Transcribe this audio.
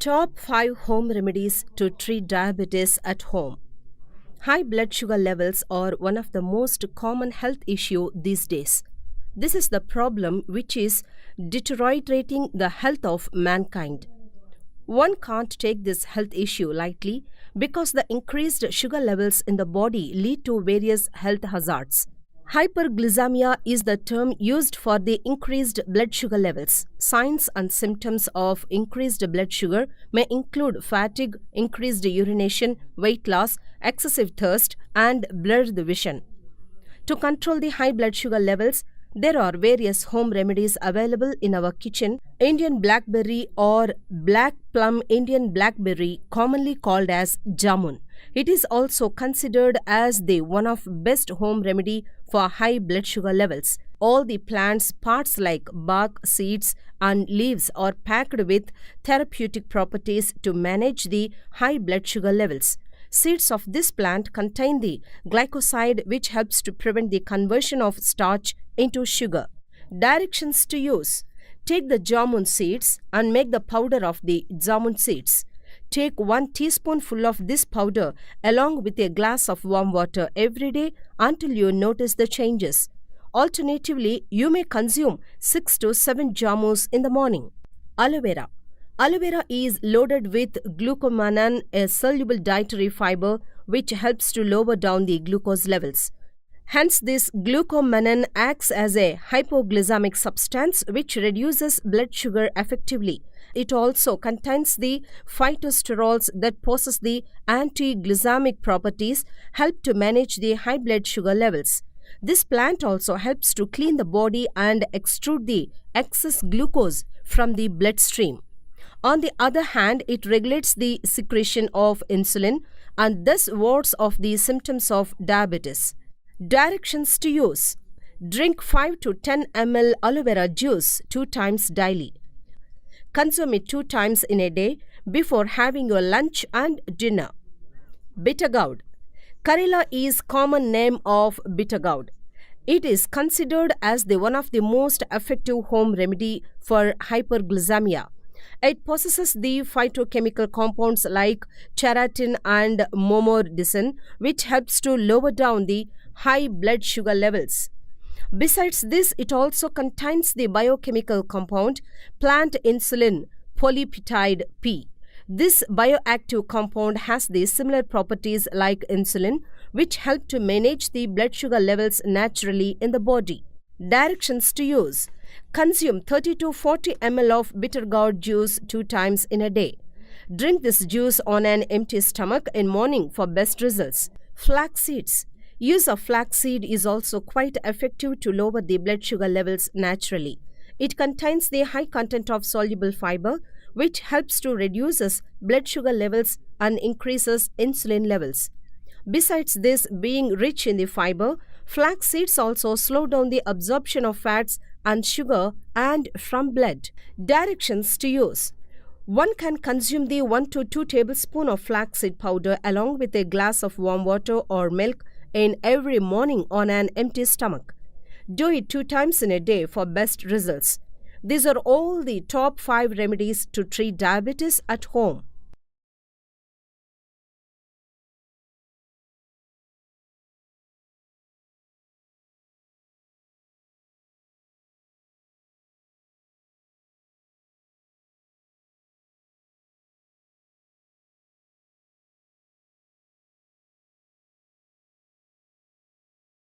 Top 5 home remedies to treat diabetes at home. High blood sugar levels are one of the most common health issues these days. This is the problem which is deteriorating the health of mankind. One can't take this health issue lightly because the increased sugar levels in the body lead to various health hazards. Hyperglycemia is the term used for the increased blood sugar levels. Signs and symptoms of increased blood sugar may include fatigue, increased urination, weight loss, excessive thirst, and blurred vision. To control the high blood sugar levels, there are various home remedies available in our kitchen. Indian blackberry or black plum Indian blackberry, commonly called as jamun. It is also considered as the one of best home remedy for high blood sugar levels. All the plant's parts like bark, seeds and leaves are packed with therapeutic properties to manage the high blood sugar levels. Seeds of this plant contain the glycoside which helps to prevent the conversion of starch into sugar. Directions to use. Take the jamun seeds and make the powder of the jamun seeds. Take 1 teaspoonful of this powder along with a glass of warm water every day until you notice the changes. Alternatively, you may consume 6 to 7 jamus in the morning. Aloe vera. Aloe vera is loaded with glucomannan, a soluble dietary fiber which helps to lower down the glucose levels. Hence, this glucomannan acts as a hypoglycemic substance which reduces blood sugar effectively. It also contains the phytosterols that possess the anti-glycemic properties, help to manage the high blood sugar levels. This plant also helps to clean the body and extrude the excess glucose from the bloodstream. On the other hand, it regulates the secretion of insulin and thus wards off the symptoms of diabetes. Directions to use. Drink 5 to 10 ml aloe vera juice 2 times daily. Consume it 2 times in a day before having your lunch and dinner. Bitter gourd. Karela is common name of bitter gourd. It is considered as the one of the most effective home remedy for hyperglycemia. It possesses the phytochemical compounds like charatin and momordisin, which helps to lower down the high blood sugar levels. Besides this, it also contains the biochemical compound plant insulin polypeptide P. This bioactive compound has the similar properties like insulin, which help to manage the blood sugar levels naturally in the body. Directions to use. Consume 30 to 40 ml of bitter gourd juice 2 times in a day. Drink this juice on an empty stomach in morning for best results. Flax seeds. Use of flax seed is also quite effective to lower the blood sugar levels naturally. It contains the high content of soluble fiber, which helps to reduce blood sugar levels and increases insulin levels. Besides this being rich in the fiber, flax seeds also slow down the absorption of fats and sugar and from blood. Directions to use. One can consume the 1 to 2 tablespoons of flaxseed powder along with a glass of warm water or milk in every morning on an empty stomach. Do it 2 times in a day for best results. These are all the top 5 remedies to treat diabetes at home.